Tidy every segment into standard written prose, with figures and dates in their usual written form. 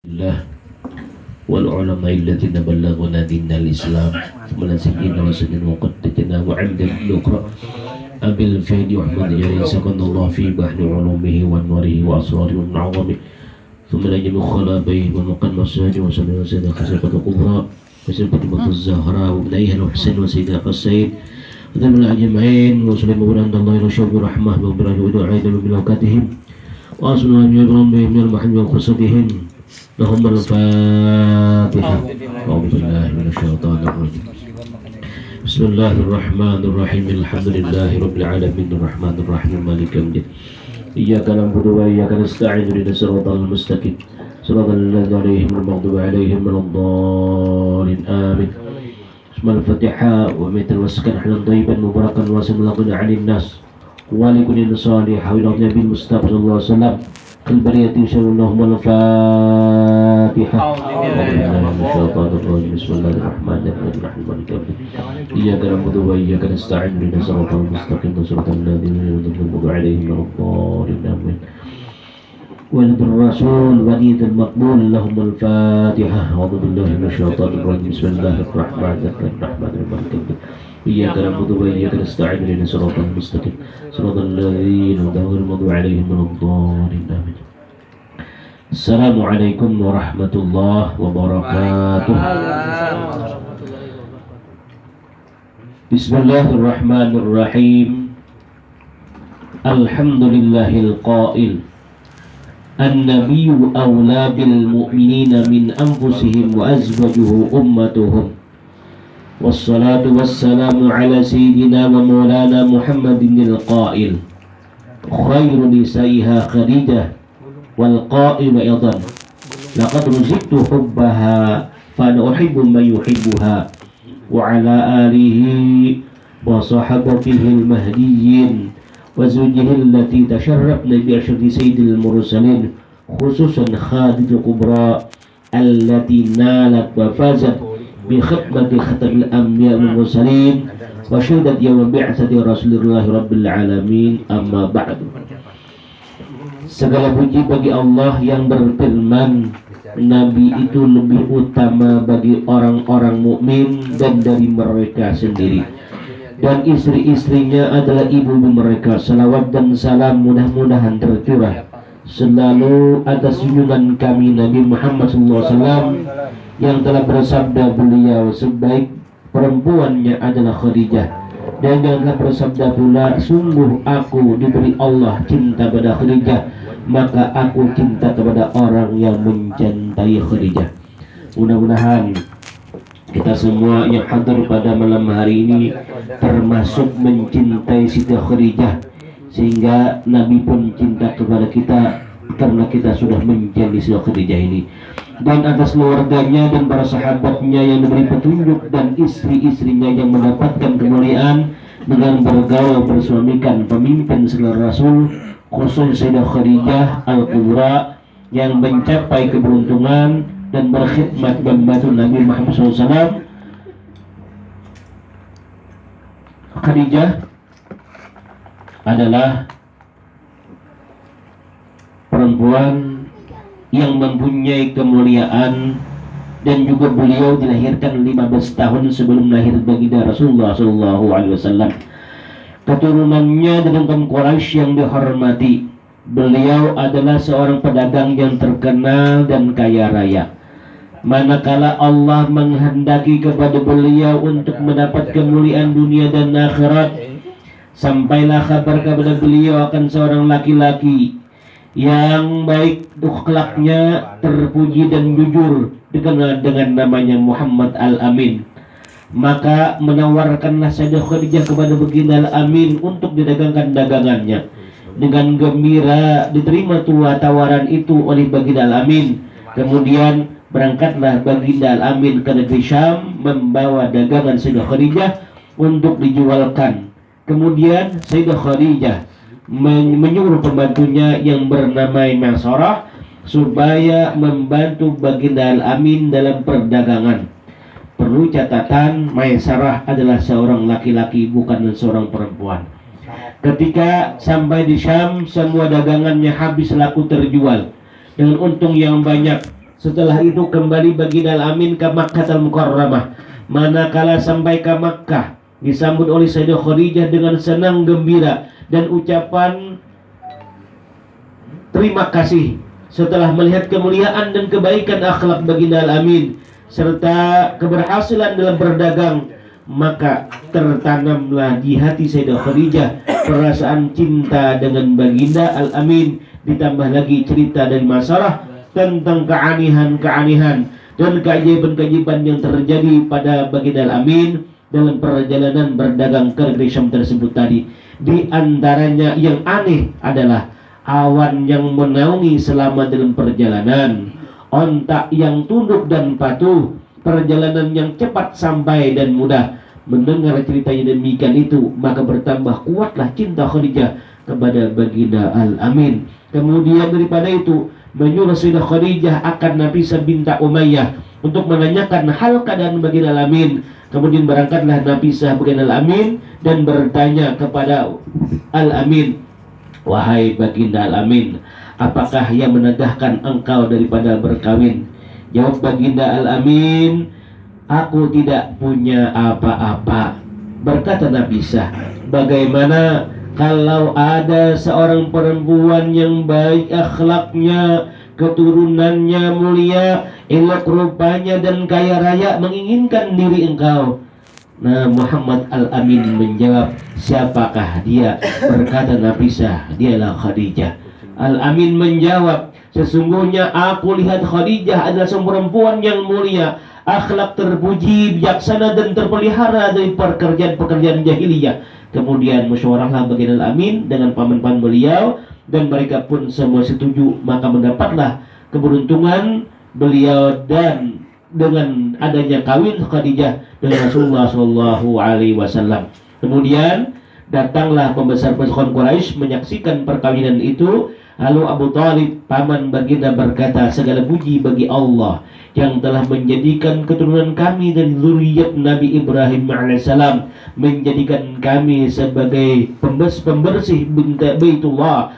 الله والعلماء الذين بلغنا دين الإسلام ولا سيدنا وسيدنا وقدتنا وعمدا نقرأ أبي الفيد أحمد جليل سكن الله في بحر علومه وأنواره وأسراره ومنعظمه ثم نجم خلابيه ومقام السهج وسلم وسيدنا خسيقة الكبرى وسيدنا بنت الزهراء وابنيها الحسين وسيدنا الحسين وذم الأجمعين وسلم ورحمة الله ورشوق رحمه وبرجو ودعائنا وبركاتهم وأصلنا من ربهم من المحب وقصدهم لهم الفاتحة أعوذ بالله من الشيطان الرجيم بسم الله الرحمن الرحيم الحمد لله رب العالمين الرحمن الرحيم مالك يوم الدين إياك نعبد وإياك نستعين اهدنا الصراط المستقيم صراط الذين عليهم المغضوب عليهم ولا الضالين آمين بسم الفاتحة ومثل وسكن حلا طيبا مباركا واسع عن الناس ولكل صالح إلى النبي المصطفى صلى الله عليه وسلم البرية يشهد اللهم الفاتحة الشيطان الرجيم بسم الله الرحمن الرحيم مالك يوم الدين إياك نعبد وإياك نستعين اهدنا الصراط المستقيم صراط الذين المغضوب عليهم ولا الضالين آمين ولد الرسول وليد المقبول اللهم الفاتحة أعوذ بالله من الشيطان الرجيم بسم الله الرحمن الرحيم مالك يوم الدين إياك نعبد وإياك نستعين اهدنا الصراط المستقيم صراط الذين المغضوب عليهم ولا الضالين آمين السلام عليكم ورحمة الله وبركاته بسم الله الرحمن الرحيم الحمد لله القائل النبي أولى بالمؤمنين من أنفسهم وأزواجه أمتهم والصلاة والسلام على سيدنا ومولانا محمد القائل خير نسائها خديجة والقائل أيضا لقد رزقت حبها فأنا أحب من يحبها وعلى آله وصحبته المهديين وزوجه التي تشرفن بعشرة سيد المرسلين خصوصا خادمة الكبرى التي نالت وفازت بخدمة ختم الأنبياء والمرسلين وشهدت يوم بعثة رسول الله رب العالمين أما بعد. Segala puji bagi Allah yang berfirman, Nabi itu lebih utama bagi orang-orang mukmin dan dari mereka sendiri, dan istri-istrinya adalah ibu-ibu mereka. Salawat dan salam mudah-mudahan tercurah selalu atas junjungan kami Nabi Muhammad SAW yang telah bersabda beliau, sebaik perempuannya adalah Khadijah, dan yang telah bersabda pula, sungguh aku diberi Allah cinta pada Khadijah, maka aku cinta kepada orang yang mencintai Khadijah. Mudah-mudahan kita semua yang hadir pada malam hari ini termasuk mencintai Siti Khadijah, sehingga Nabi pun cinta kepada kita karena kita sudah menjadi Siti Khadijah ini, dan atas keluarganya dan para sahabatnya yang diberi petunjuk, dan istri-istrinya yang mendapatkan kemuliaan dengan bergaul bersuamikan pemimpin segala rasul, khusus Sayyidah Khadijah Al-Kubra yang mencapai keberuntungan dan berkhidmat membantu Nabi Muhammad SAW. Khadijah adalah perempuan yang mempunyai kemuliaan, dan juga beliau dilahirkan 15 tahun sebelum lahir baginda Rasulullah SAW. Keturunannya dari kaum Quraisy yang dihormati. Beliau adalah seorang pedagang yang terkenal dan kaya raya. Manakala Allah menghendaki kepada beliau untuk mendapat kemuliaan dunia dan akhirat, sampailah kabar kepada beliau akan seorang laki-laki yang baik akhlaknya, terpuji dan jujur, dikenal dengan namanya Muhammad Al-Amin. Maka menawarkanlah Sayyidah Khadijah kepada baginda Al-Amin untuk didagangkan dagangannya. Dengan gembira diterima tawaran itu oleh baginda Al-Amin. Kemudian berangkatlah baginda Al-Amin ke negeri Syam membawa dagangan Sayyidah Khadijah untuk dijualkan. Kemudian Sayyidah Khadijah menyuruh pembantunya yang bernama Maisarah supaya membantu baginda Al-Amin dalam perdagangan. Perlu catatan, Maisarah adalah seorang laki-laki, bukan seorang perempuan. Ketika sampai di Syam, semua dagangannya habis laku terjual dengan untung yang banyak. Setelah itu kembali baginda Al-Amin ke Makkah Al-Mukarramah. Manakala sampai ke Makkah, disambut oleh Sayyidah Khadijah dengan senang gembira dan ucapan terima kasih setelah melihat kemuliaan dan kebaikan akhlak baginda Al-Amin serta keberhasilan dalam berdagang. Maka tertanamlah di hati Sayyidah Khadijah perasaan cinta dengan baginda Al-Amin, ditambah lagi cerita dari masalah tentang keanihan-keanihan dan keajaiban-keajaiban yang terjadi pada baginda Al-Amin dalam perjalanan berdagang ke negeri Syam tersebut tadi. Di antaranya yang aneh adalah awan yang menaungi selama dalam perjalanan, onta yang tunduk dan patuh, perjalanan yang cepat sampai dan mudah. Mendengar ceritanya demikian itu, maka bertambah kuatlah cinta Khadijah kepada baginda Al-Amin. Kemudian daripada itu, menyuruh Sayyidah Khadijah akan Nafisah binti Umayyah untuk menanyakan hal keadaan baginda Al-Amin. Kemudian berangkatlah Nafisah baginda Al-Amin dan bertanya kepada Al-Amin, wahai baginda Al-Amin, apakah yang menegahkan engkau daripada berkawin? Jawab baginda Al-Amin, aku tidak punya apa-apa. Berkata Nafisah, bagaimana kalau ada seorang perempuan yang baik akhlaknya, keturunannya mulia, elok rupanya dan kaya raya menginginkan diri engkau? Nah, Muhammad Al-Amin menjawab, siapakah dia? Berkata Nafisah, dialah Khadijah. Al-Amin menjawab, sesungguhnya aku lihat Khadijah adalah seorang perempuan yang mulia, akhlak terpuji, bijaksana dan terpelihara dari pekerjaan-pekerjaan jahiliyah. Kemudian musyawarahlah baginda Al-Amin dengan paman-paman beliau dan mereka pun semua setuju. Maka mendapatlah keberuntungan beliau dan dengan adanya kawin Khadijah dengan Rasulullah Shallallahu Alaihi Wasallam. Kemudian datanglah pembesar pasukan Quraisy menyaksikan perkawinan itu. Lalu Abu Thalib paman baginda berkata, segala puji bagi Allah yang telah menjadikan keturunan kami dari zuriat Nabi Ibrahim alaihissalam, menjadikan kami sebagai pembersih Baitullah,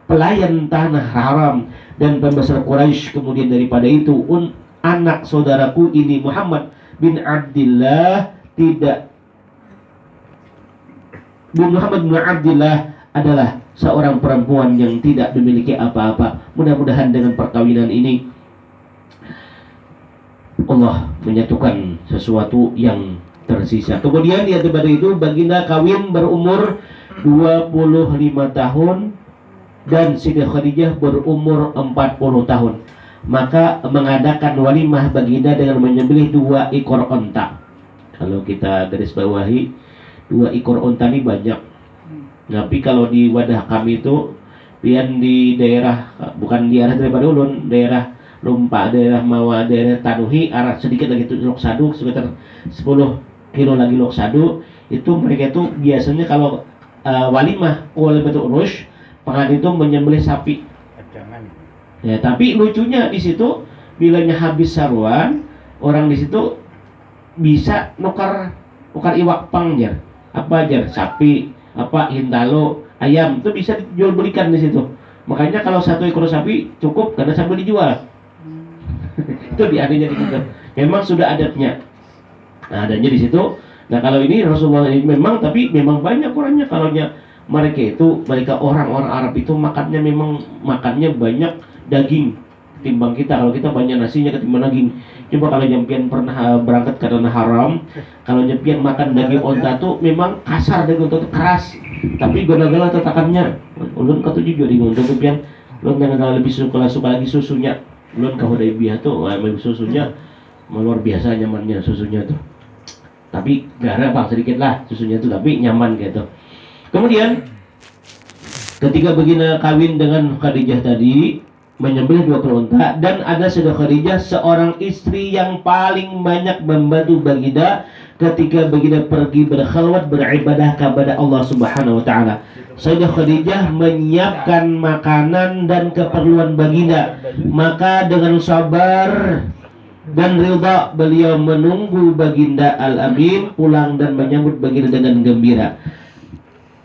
pelayan tanah haram dan pembesar Quraisy. Kemudian daripada itu anak saudaraku ini Muhammad bin Abdullah adalah seorang perempuan yang tidak memiliki apa-apa. Mudah-mudahan dengan perkawinan ini Allah menyatukan sesuatu yang tersisa. Kemudian di daripada itu baginda kawin berumur 25 tahun dan Siti Khadijah berumur 40 tahun. Maka mengadakan walimah baginda dengan menyembelih 2 ekor onta. Kalau kita garis bawahi, 2 ekor onta ini banyak. Tapi kalau di wadah kami itu pian di daerah, bukan di arah daripada ulun, daerah Lumpa, daerah Mawa, daerah Tanuhi, arah sedikit lagi Lok Sadu, sekitar 10 kilo lagi Lok Sadu. Itu mereka itu biasanya kalau walimah itu urus, pengantin itu menyembelih sapi. Ya, tapi lucunya di situ bilanya habis saruan, orang di situ bisa nukar iwak pang jar. Apa jar? Sapi, apa hintalo, ayam itu bisa dijual belikan di situ. Makanya kalau 1 ekor sapi cukup karena sambil dijual. Itu adanya di situ. Memang sudah adatnya. Nah, adanya di situ. Nah, kalau ini Rasulullah ini memang, tapi memang banyak orangnya. Kalau mereka orang-orang Arab itu makannya banyak daging ketimbang kita. Kalau kita banyak nasinya ketimbang daging. Coba kalau nyempian pernah berangkat ke tanah haram, kalau nyempian makan daging onta tuh memang kasar, daging onta tuh keras, tapi gala-gala tatakannya. Ulun kata jujur di untuk nyempian, ulun dengan lebih suka lagi susunya. Ulun ke Hudaybiyah tuh, susunya luar biasa nyamannya susunya tuh. Tapi garam bang sedikit lah susunya tuh, tapi nyaman gitu. Kemudian ketika baginda kawin dengan Khadijah tadi, menyembelih 2 ekor unta, dan ada Sayyidah Khadijah seorang istri yang paling banyak membantu baginda ketika baginda pergi berkhalwat beribadah kepada Allah Subhanahu wa taala. Sayyidah Khadijah menyiapkan makanan dan keperluan baginda. Maka dengan sabar dan ridha beliau menunggu baginda Al-Amin pulang dan menyambut baginda dengan gembira,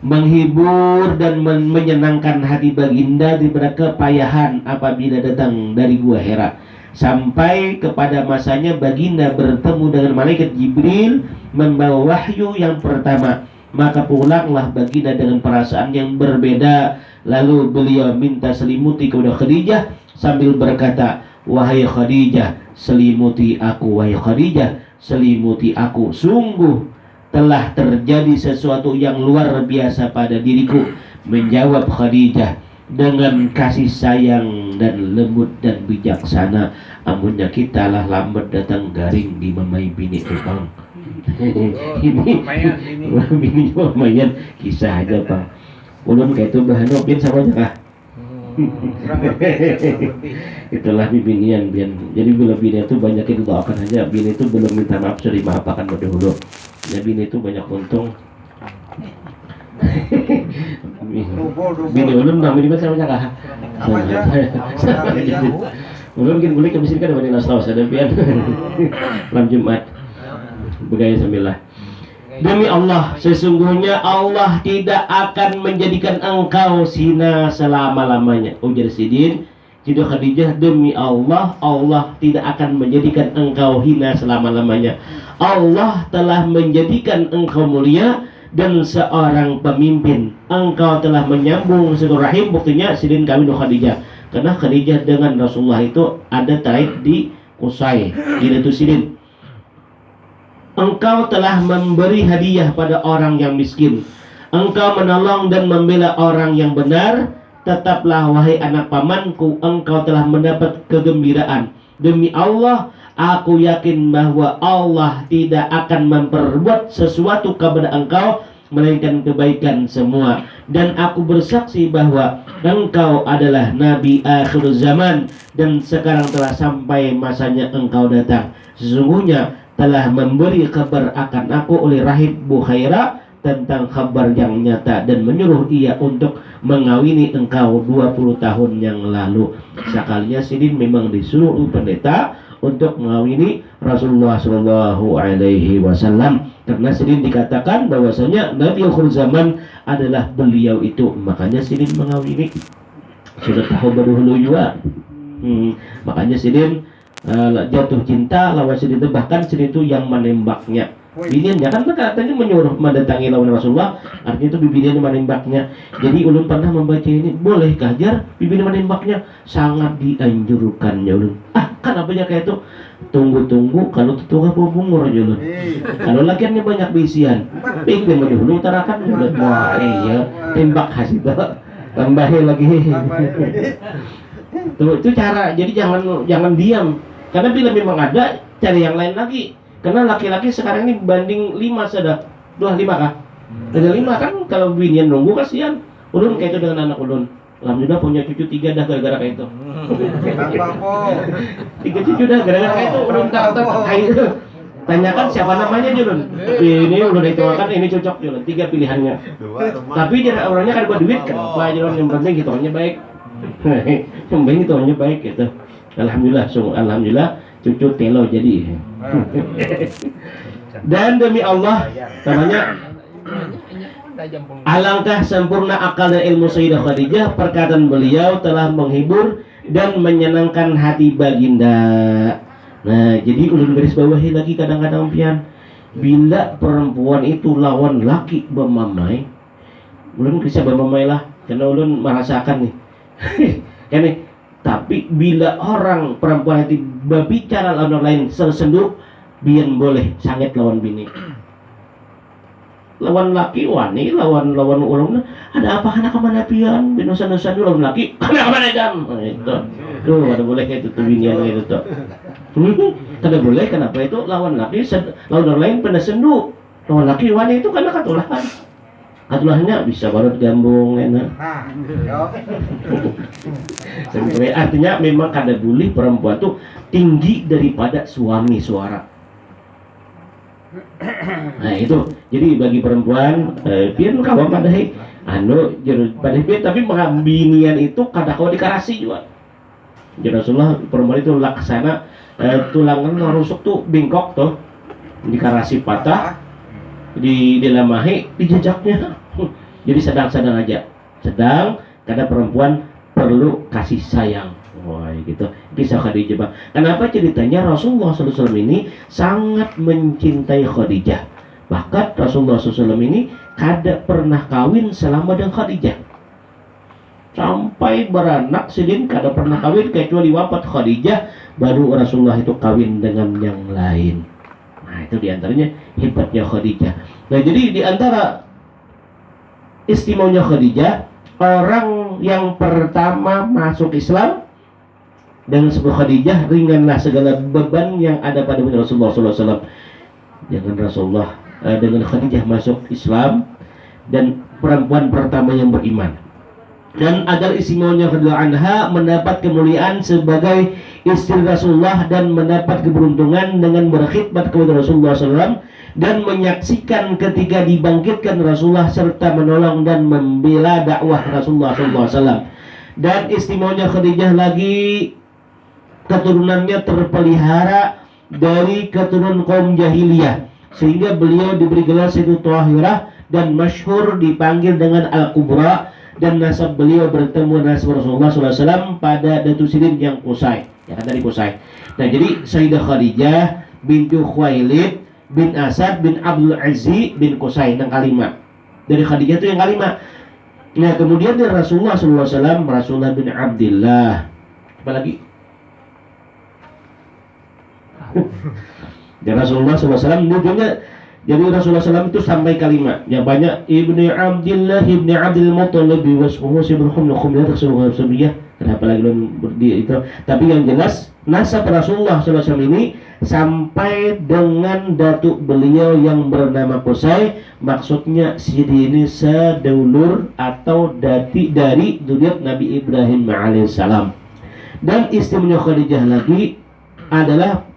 menghibur dan menyenangkan hati baginda daripada kepayahan apabila datang dari Gua Hira. sampai kepada masanya baginda bertemu dengan malaikat Jibril membawa wahyu yang pertama. Maka pulanglah baginda dengan perasaan yang berbeda. Lalu beliau minta selimuti kepada Khadijah sambil berkata, wahai Khadijah, selimuti aku, wahai Khadijah, selimuti aku. Sungguh telah terjadi sesuatu yang luar biasa pada diriku. Menjawab Khadijah dengan kasih sayang dan lembut dan bijaksana. Amunnya kita lah lambat datang garing di mamai bini Bang. Ini bini lumayan kisah aja Bang. Ulun kayak itu bahan opin sama aja kah? Itulah binian bian. Jadi bila bini itu banyak yang doakan aja. Bini itu belum minta maaf sudah dimaafkan berdahulu. Ya bini itu banyak untung. Bini ulun bang bini sama aja kah? Ulun mungkin boleh kemisirkan dari Nasrawas ada pian. Malam Jumat. Begaya sambillah. Demi Allah, sesungguhnya Allah tidak akan menjadikan engkau hina selama-lamanya. Ujar Sidin, Cido Khadijah, demi Allah, Allah tidak akan menjadikan engkau hina selama-lamanya. Allah telah menjadikan engkau mulia dan seorang pemimpin. Engkau telah menyambung silaturahim, buktinya Sidin kawin Khadijah. Karena Khadijah dengan Rasulullah itu ada taib di Qusay. Itu Sidin. Engkau telah memberi hadiah pada orang yang miskin. Engkau menolong dan membela orang yang benar. Tetaplah wahai anak pamanku, engkau telah mendapat kegembiraan. Demi Allah, aku yakin bahwa Allah tidak akan memperbuat sesuatu kepada engkau melainkan kebaikan semua. Dan aku bersaksi bahwa engkau adalah Nabi akhir zaman dan sekarang telah sampai masanya engkau datang. Sesungguhnya telah memberi kabar akan aku oleh Rahib Bukhaira tentang kabar yang nyata dan menyuruh ia untuk mengawini engkau 20 tahun yang lalu. Sekalinya Sidin memang disuruh pendeta untuk mengawini Rasulullah Shallallahu Alaihi Wasallam karena Sidin dikatakan bahwasanya Nabi akhir zaman adalah beliau itu, makanya Sidin mengawini. Sudah tahu baru juga. Makanya Sidin jatuh cinta lawan Sidin itu, bahkan Sidin itu yang menembaknya. Biniannya kan katanya menyuruh mendatangi lawan Rasulullah, artinya itu bibiniannya menembaknya. Jadi ulun pernah membaca ini, bolehkah jar bibinian menembaknya? Sangat dianjurkan ya ulun. Kan apanya kayak itu? Tunggu-tunggu kalau tetangga bungur aja ulun. Kalau lakiannya banyak bisian, pikir menjulu utarakan ulun. Wah iya, tembak hasil tambahin lagi. Tuh, itu cara. Jadi jangan diam. Karena bila memang ada, cari yang lain lagi. Karena laki-laki sekarang ini banding 5 sudah. 5 kah? Ada 5 kan kalau binian nunggu kasihan. Ulun kayak itu dengan anak ulun. Alhamdulillah punya cucu 3 dah gara-gara kayak itu. 3 cucu dah gara-gara kayak itu. Ulun tak itu. Tanyakan siapa namanya Julun. Ini udah dituakan, ini cocok Julun. 3 pilihannya. Tapi dia orangnya kan buat duit. Kenapa Julun? Yang penting gitu orangnya baik. Yang penting itu orangnya baik gitu. Alhamdulillah cucu telo jadi. Dan demi Allah namanya alangkah sempurna akal dan ilmu Sayyidah Khadijah. Perkataan beliau telah menghibur dan menyenangkan hati baginda. Nah jadi ulun garis bawahi lagi kadang-kadang pian, bila perempuan itu lawan laki bermamai, ulun bisa bermamai lah karena ulun merasakan nih. Kan nih. Tapi bila orang perempuan itu berbicara lawan orang lain sersenduk, bian boleh sangat lawan bini. Lawan laki wani, lawan orang ada apa anak kemana pian? Binosan-nosan lawan laki, anak kemana jam? Itu, tuh ada boleh kayak itu tuh binian itu tuh. Kada boleh, kenapa itu lawan laki, lawan orang lain pernah senduk. Lawan laki wani itu karena katulahan. Katulahnya bisa barut gambung enak. Artinya memang kada boleh perempuan tuh tinggi daripada suami suara. Nah itu jadi bagi perempuan pian kawan pada pada tapi binian itu kada kau dikarasi juga. Jadi Rasulullah perempuan itu laksana tulangan rusuk tuh bengkok tuh dikarasi patah di lamahi dijejaknya. Jadi sedang-sedang aja. Sedang karena perempuan perlu kasih sayang. Wah gitu. Kisah Khadijah Bang. Kenapa ceritanya Rasulullah SAW ini sangat mencintai Khadijah. Bahkan Rasulullah SAW ini kada pernah kawin selama dengan Khadijah. Sampai beranak sidin kada pernah kawin kecuali wafat Khadijah, baru Rasulullah itu kawin dengan yang lain. Nah itu diantaranya hebatnya Khadijah. Nah jadi diantara istimewanya Khadijah, orang yang pertama masuk Islam dengan sebuah Khadijah, ringanlah segala beban yang ada pada Rasulullah SAW. Jangan Rasulullah dengan Khadijah masuk Islam dan perempuan pertama yang beriman. Dan agar istimewanya Khadijah anha mendapat kemuliaan sebagai istri Rasulullah dan mendapat keberuntungan dengan berkhidmat kepada Rasulullah SAW dan menyaksikan ketika dibangkitkan Rasulullah serta menolong dan membela dakwah Rasulullah SAW. Dan istimewanya Khadijah lagi keturunannya terpelihara dari keturunan kaum jahiliyah, sehingga beliau diberi gelar Sayyidatun Thahirah dan masyhur dipanggil dengan Al-Kubra. Dan nasab beliau bertemu nasab Rasulullah SAW pada Datu Sidin yang Qusay, ya kan dari Qusay. Nah jadi Sayyidah Khadijah bintu Khuwailid bin Asad bin Abdul Aziz bin Qusay yang kelima. Dari Khadijah itu yang kelima. Nah kemudian dari Rasulullah SAW, Rasulullah bin Abdullah. Apa lagi? Dan Rasulullah SAW nujungnya. Jadi Rasulullah SAW itu sampai kalimat yang banyak Ibni Abdillah Ibni Abdul Muttalib wasmuhu sibruhum nukhumiyah tersebut. Kenapa lagi berdiri itu? Tapi yang jelas nasab Rasulullah SAW ini sampai dengan datuk beliau yang bernama Qusay. Maksudnya Sidi ini sedulur atau dati dari zuriat Nabi Ibrahim alaihissalam. Dan istimewa Khadijah lagi adalah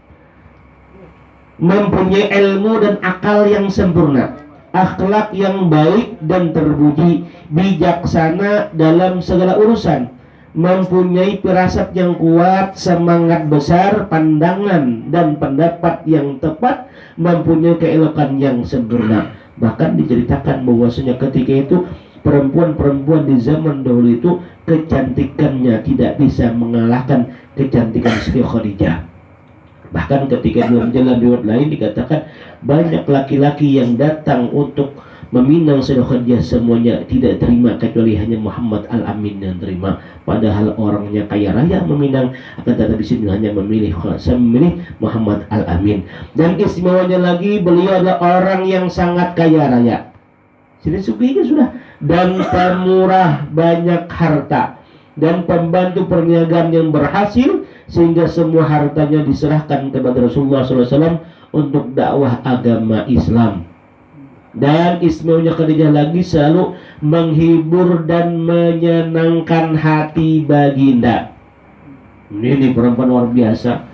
mempunyai ilmu dan akal yang sempurna, akhlak yang baik dan terpuji, bijaksana dalam segala urusan, mempunyai firasat yang kuat, semangat besar, pandangan dan pendapat yang tepat, mempunyai keelokan yang sempurna. Bahkan diceritakan bahwasanya ketika itu perempuan-perempuan di zaman dahulu itu kecantikannya tidak bisa mengalahkan kecantikan Siti Khadijah. Bahkan ketika dalam jalan riwayat lain dikatakan banyak laki-laki yang datang untuk meminang Sayyidah Khadijah semuanya tidak terima kecuali hanya Muhammad Al-Amin yang terima. Padahal orangnya kaya raya meminang, akan tetapi sini hanya memilih Muhammad Al-Amin. Dan istimewanya lagi beliau adalah orang yang sangat kaya raya. Sini suginya sudah, dan pemurah banyak harta dan pembantu perniagaan yang berhasil, sehingga semua hartanya diserahkan kepada Rasulullah SAW untuk dakwah agama Islam. Dan istimewanya Khadijah lagi selalu menghibur dan menyenangkan hati baginda. Ini perempuan luar biasa.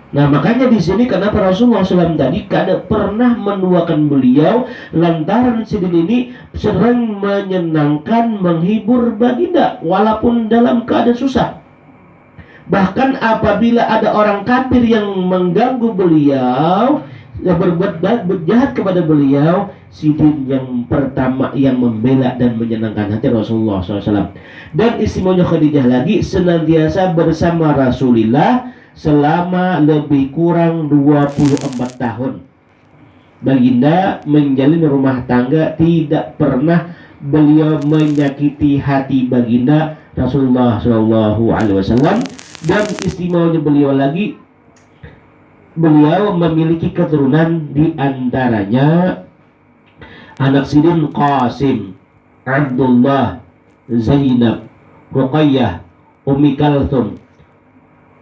Nah makanya di sini kenapa Rasulullah SAW tadi kada pernah menuakan beliau, lantaran Sidin ini sering menyenangkan, menghibur baginda walaupun dalam keadaan susah. Bahkan apabila ada orang kafir yang mengganggu beliau, yang berbuat jahat kepada beliau, Sidin yang pertama yang membela dan menyenangkan hati Rasulullah SAW. Dan istimewanya Khadijah lagi senantiasa bersama Rasulullah selama lebih kurang 24 tahun. Baginda menjalin rumah tangga, tidak pernah beliau menyakiti hati baginda Rasulullah SAW. Dan istimewanya beliau lagi, beliau memiliki keturunan, di antaranya anak Sidin Qasim, Abdullah, Zainab, Ruqayyah, Ummi Kalthum,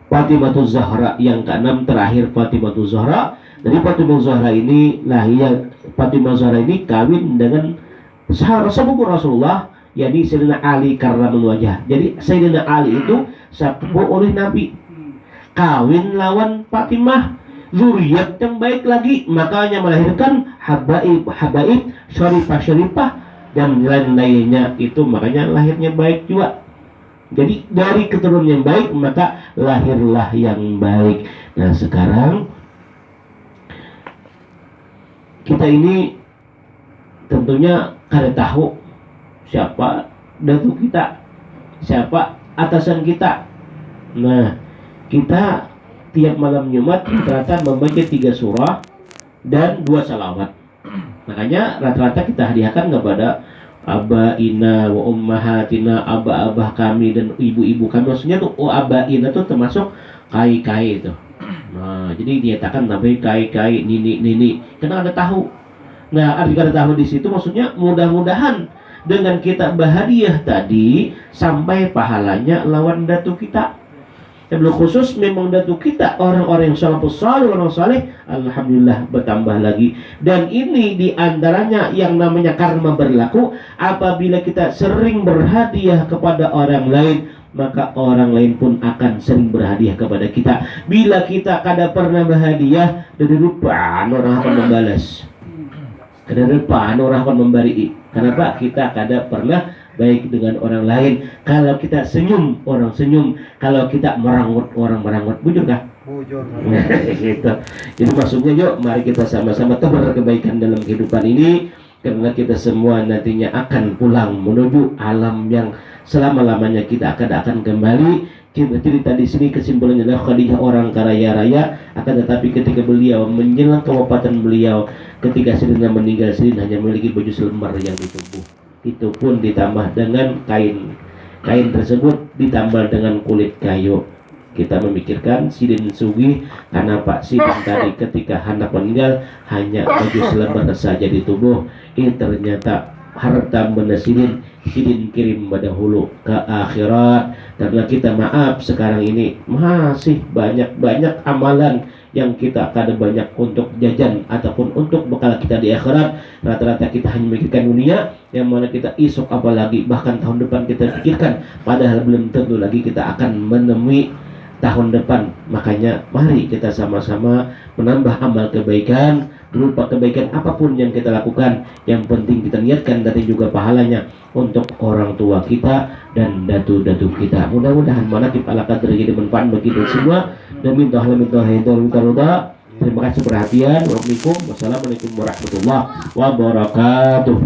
Fatimah Zahra yang keenam terakhir Fatimah Zahra. Dari Fatimah Zahra ini lahir, Fatimah Zahra ini kawin dengan sepupu Rasulullah, yakni Sayyidina Ali karramul wajah. Jadi Sayyidina Ali itu sepupu oleh Nabi, kawin lawan Fatimah, zuriat yang baik lagi, makanya melahirkan habaib, syarifah dan lain-lainnya itu, makanya lahirnya baik juga. Jadi dari keturunan yang baik maka lahirlah yang baik. Nah sekarang kita ini tentunya kada tahu siapa datuk kita, siapa atasan kita. Nah, kita tiap malam Jumat rata membaca 3 surah dan 2 salawat. Makanya rata-rata kita hadiahkan kepada abaina wa ummahatina, abah-abah kami dan ibu-ibu kami. Maksudnya tuh abaina tuh termasuk kai-kai itu. Nah, jadi dinyatakan namanya kai-kai, nini, karena ada tahu. Nah, arti kata tahu di situ maksudnya mudah-mudahan dengan kita berhadiah tadi sampai pahalanya lawan datu kita. Sebelum khusus memang datu kita orang-orang yang salafus saleh, orang saleh, alhamdulillah bertambah lagi. Dan ini diantaranya yang namanya karma berlaku apabila kita sering berhadiah kepada orang lain, maka orang lain pun akan sering berhadiah kepada kita. Bila kita kada pernah berhadiah, dari depan orang akan membalas, dari depan orang akan memberi. Kenapa? Kita kada pernah baik dengan orang lain. Kalau kita senyum, orang senyum. Kalau kita merangut, orang merangut. Bujur kah? Bujur. Nah, gitu. Jadi maksudnya yuk, mari kita sama-sama tebar kebaikan dalam kehidupan ini, karena kita semua nantinya akan pulang menuju alam yang selama-lamanya kita akan kembali. Kita cerita di sini kesimpulannya adalah Khadijah orang kaya raya, akan tetapi ketika beliau menjelang kewafatan beliau, ketika Sayyidina meninggal, Sayyidina hanya memiliki baju selembar yang ditubuh. Itu pun ditambah dengan kain tersebut ditambal dengan kulit kayu. Kita memikirkan Sidin Sugi, karena Pak Sidin tadi ketika hendak meninggal hanya baju selembar saja di tubuh. Ini ternyata harta benda Sidin kirim pada hulu ke akhirat. Karena kita maaf sekarang ini masih banyak amalan yang kita kada banyak untuk jajan ataupun untuk bekal kita di akhirat. Rata-rata kita hanya memikirkan dunia, yang mana kita isok apalagi bahkan tahun depan kita pikirkan, padahal belum tentu lagi kita akan menemui tahun depan. Makanya mari kita sama-sama menambah amal kebaikan, berupa kebaikan apapun yang kita lakukan. Yang penting kita niatkan dari juga pahalanya untuk orang tua kita dan datu-datu kita. Mudah-mudahan manaqib ala qadri jadi manfaat bagi kita semua. Dan minta rida. Terima kasih perhatian. Wassalamualaikum warahmatullahi wabarakatuh.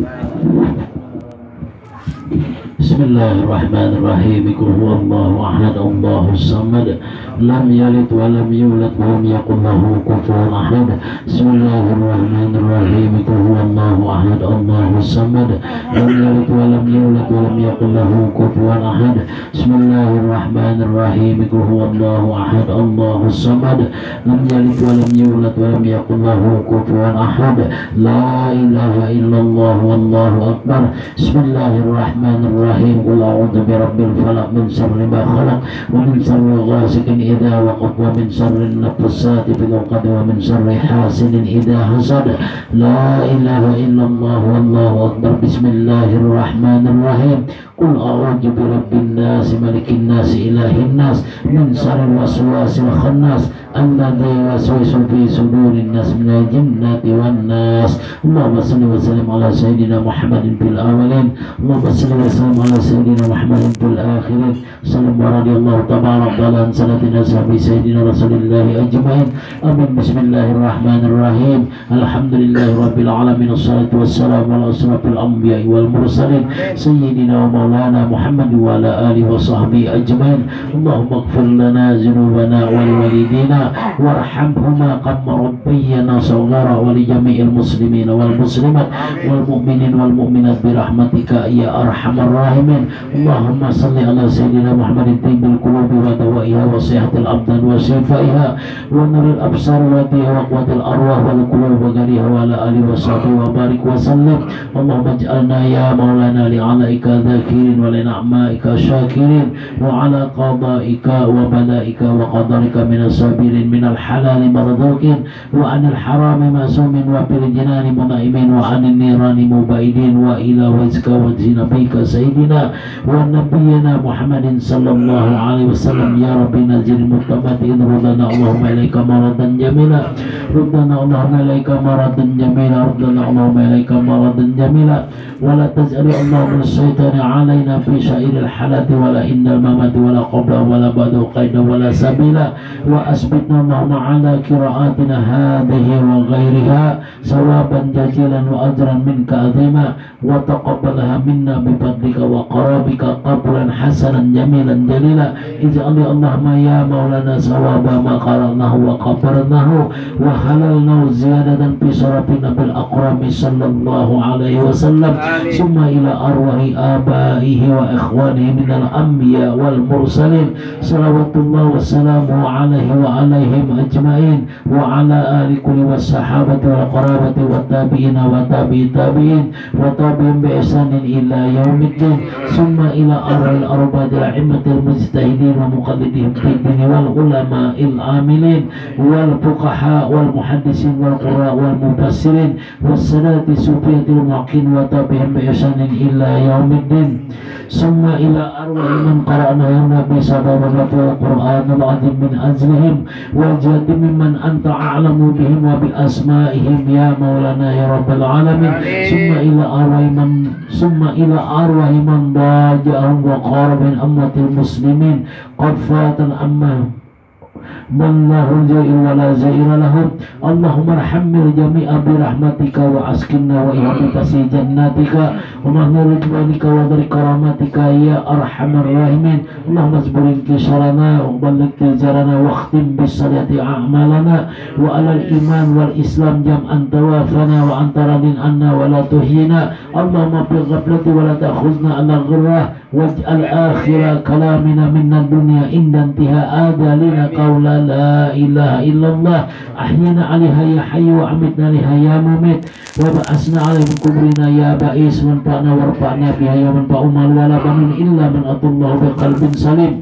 Bismillahirrahmanirrahim. Qul huwallahu ahad, Allahus samad, lam yalid wa lam yulad wa lam yakul lahu kufuwan ahad. Bismillahirrahmanirrahim. Qul huwallahu ahad, Allahus samad, lam yalid wa lam yulad wa lam yakul lahu kufuwan ahad. Bismillahirrahmanirrahim. Qul huwallahu ahad, Allahus samad, lam yalid wa lam yulad wa lam yakul lahu kufuwan ahad. La ilaha illallah wallahu akbar. Bismillahirrahmanirrahim. Qul a'udzu birabbil falaq min syarri ma khalaq wa min syarri ghasiqin idza waqab wa min syarri naffasati fil 'uqad wa min syarri hasidin idza hasad. La ilaha illallah wallahu akbar. Bismillahirrahmanirrahim. Qul a'udzu birabbin nas malikin nas ilahin nas min syarril waswasil khannas alladzi yuwaswisu fi sudurin nas minal jinnati wan nas. Allahumma shalli wa sallim ala sayyidina Muhammadin fil awwalin. Allahumma shalli wa sallim ala sayyidina Muhammadin fil akhirin. Sallallahu radhiyallahu tabaraka ta'ala an salatina sahabi sayyidina Rasulillah ajmain. Amin. Bismillahirrahmanirrahim. Alhamdulillahi rabbil alamin. Wassalatu wassalamu ala asrafil anbiya'i wal mursalin sayyidina wa maulana Muhammad wa ala alihi wa sahbihi ajmain. Allahumma ighfir lana dhunubana wa liwalidina warhamhuma kama rabbayana shaghara wa li jami'il muslimin wal muslimat wal mu'minin wal mu'minat bi rahmatika ya arhamar rahimin. Allahumma salli ala sayyidina Muhammadin tibbil qulubi wa dawaiha wa sihatil abdan wa shifaiha wa nuril absar wa diha wa quwwatil arwah wal qulub wa gariha wa ala alihi wa sahbihi wa barik wa sallim. Allahumma ij'alna ya maulana li'alaika dhakirin wa li na'maika syakirin wa ala qadaika wa balaika wa qadarika minas sabirin minal halali marzuqin wa anil harami ma'sumin wa fil jinani munaimin wa anil nirani mubaidin wa ila wajhika wa zinabika sayyidina wa nabiyyina Muhammadin sallallahu alaihi wasallam. Ya Rabbi nazil mutamatin rudana Allahumma ilaika maradan jamila rudana Allahumma ilaika maradan jamila rudana Allahumma ilaika maradan jamila wa la taj'ali Allahumma syaitana alaina fi syairil halati wa la innal mamati wa la qabla wa la ba'da qaida wa la sabila wa asbil وزدنا اللهم على قراءاتنا هذه وغيرها ثوابا جزيلا وأجرا منك عظيما وتقبلها منا بفضلك وقرابك قبلا حسنا جميلا جليلا اجعل اللهم يا مولانا ثواب ما قرأناه وقبرناه وحللنا زيادة في شرفنا بالأكرم صلى الله عليه وسلم ثم إلى أرواح آبائه وإخوانه من الأنبياء والمرسلين صلوات الله وسلامه عليه وعليهم أجمعين وعلى آل كل والصحابة والقرابة والتابعين وتابعي التابعين وتابعين بإحسان إلى يوم الدين ثم إلى أرواح الأربعة الأئمة المجتهدين ومقلدين في الدين والعلماء العاملين والفقهاء والمحدثين والقراء والمفسرين والسادة الصوفية المعقين وتابعين بإحسان إلى يوم الدين ثم إلى أرواح من قرأنا يا نبي صلى الله عليه وسلم القرآن العظيم من أجلهم والجد ممن أنت أعلم بهم وبأسمائهم يا مولانا يا رب العالمين ثم إلى أرواح من ضاجعهم وقارب من أمة المسلمين قفاة أمه من لا جائر ولا زائر لهم اللهم ارحمنا جميع برحمتك واسكننا وإهدك في جناتك ونحن رضوانك ودار كرامتك يا أرحم الراحمين اللهم اصبر انكسارنا وبلغ تجارنا واختم بالصلاة أعمالنا وعلى الإيمان والإسلام جمعا توافنا وأنت راض عنا ولا تهينا اللهم في الغفلة ولا تأخذنا على غرة واجعل آخر كلامنا من الدنيا عند انتهاء آجالنا قول لا إله إلا الله أحينا عليها يا حي وأمتنا عليها يا مميت وبعثنا عليهم كبرنا يا بائس وانفعنا وارفعنا بها يا من فأمال ولا بنون إلا من أتى الله بقلب سليم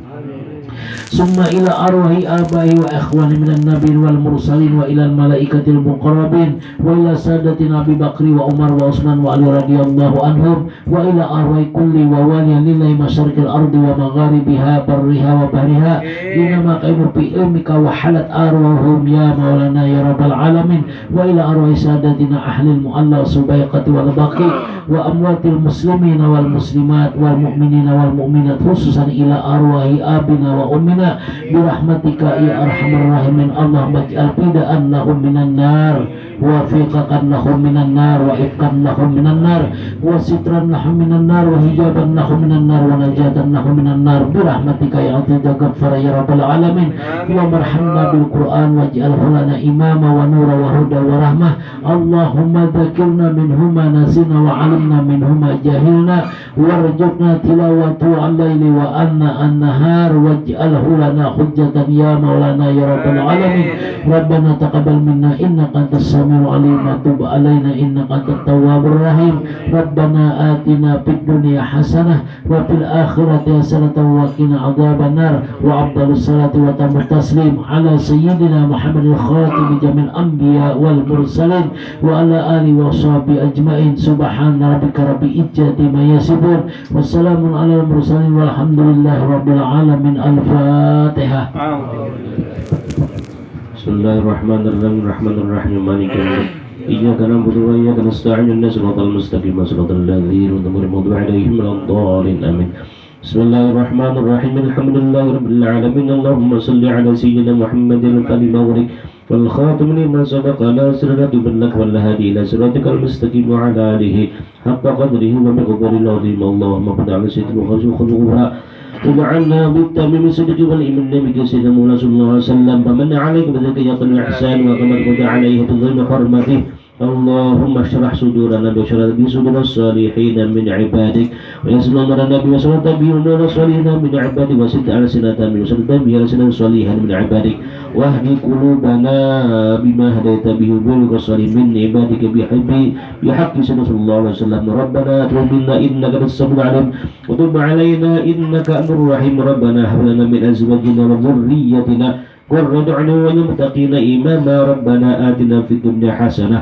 ثم إلى أرواح آبائه وإخوانه من النبيين والمرسلين وإلى الملائكة المقربين وإلى سادتنا أبي بكر وعمر وعثمان وعلي رضي الله عنهم وإلى أرواح كل ووالي لله مشارق الأرض ومغاربها برها وبحرها إنما قيموا في علمك وحلت أرواحهم يا مولانا يا رب العالمين وإلى أرواح سادتنا أهل المؤلة والسبيقة والباقي وأموات المسلمين والمسلمات والمؤمنين والمؤمنات خصوصا إلى أرواح آبنا وأمنا برحمتك يا أرحم الراحمين اللهم اجعل فداء لهم من النار وفقا لهم من النار وإفقا لهم من النار وسترا لهم من النار وحجابا لهم من النار ونجاة لهم من النار برحمتك يا عزيز غفار يا رب العالمين اللهم ارحمنا بالقرآن واجعله لنا إماما ونورا وهدى ورحمة اللهم ذكرنا منهما نسينا وعلمنا منهما جاهلنا وارزقنا تلاوته الليل وأنا النهار واجعله لنا حجة يا مولانا يا رب العالمين ربنا تقبل منا إنك أنت السميع العليم وتب علينا إنك أنت التواب الرحيم ربنا آتنا في الدنيا حسنة وفي الآخرة حسنة وقنا عذاب النار وأفضل الصلاة وتم التسليم على سيدنا محمد الخاتم جميع الأنبياء والمرسلين وعلى آله وصحبه أجمعين سبحان ربك رب العزة ما يصفون والسلام على المرسلين والحمد لله رب العالمين الفاتحة Bismillahirrahmanirrahim Malik Iyyaka na'budu wa iyyaka nasta'in ihdinas siratal mustaqim siratal ladzina an'amta 'alaihim ghairil amin Bismillahirrahmanirrahim Alhamdulillahirabbil alamin Allahumma shalli 'ala sayyidina Muhammadin al-Fatih wal khatim lima sabaqa nasrul billah wal hadi ila siratal mustaqim wa 'ala alihi haqqa qadrihi wa miqdaril 'azim Allahumma qad 'ala sayyidina Muhammadin وجعلنا بالتميم الصدق والإيمان بك سيدنا مولانا صلى الله عليه وسلم فمن عليك بذلك يقين الإحسان وكما كنت عليه بظلم حرمته اللهم اشرح صدورنا بشرى بصدور الصالحين من عبادك ويسر أمرنا بوسط بيونا الصالحين من عبادك وسد ألسنة من وسط بألسنة الصالحين من عبادك واهد قلوبنا بما هديت به بلغ الصالح من عبادك بحق سيدنا صلى الله عليه وسلم ربنا تب منا إنك أنت السميع العليم وتب علينا إنك أنت الرحيم ربنا هب لنا من أزواجنا وذريتنا قرة أعين للمتقين إماما ربنا آتنا في الدنيا حسنة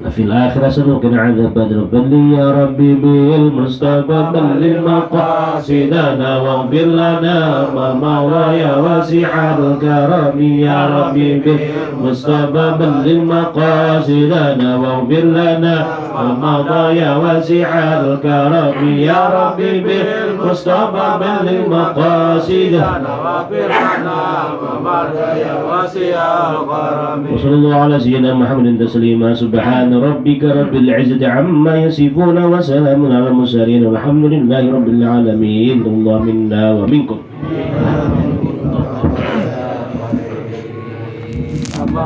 وفي الآخرة سنوقنا عذاب ربا لي يا ربي بالمصطفى بلغ مقاصدنا واغفر لنا ما مضى يا واسع الكرم يا ربي بالمصطفى بلغ مقاصدنا واغفر لنا ما مضى يا واسع الكرم يا ربي بالمصطفى بلغ مقاصدنا واغفر لنا ما مضى يا واسع الكرم وصلى الله على سيدنا محمد تسليما سبحان ربك رب العزة عما يصفون وسلام على المرسلين والحمد لله رب العالمين الله منا ومنكم Apa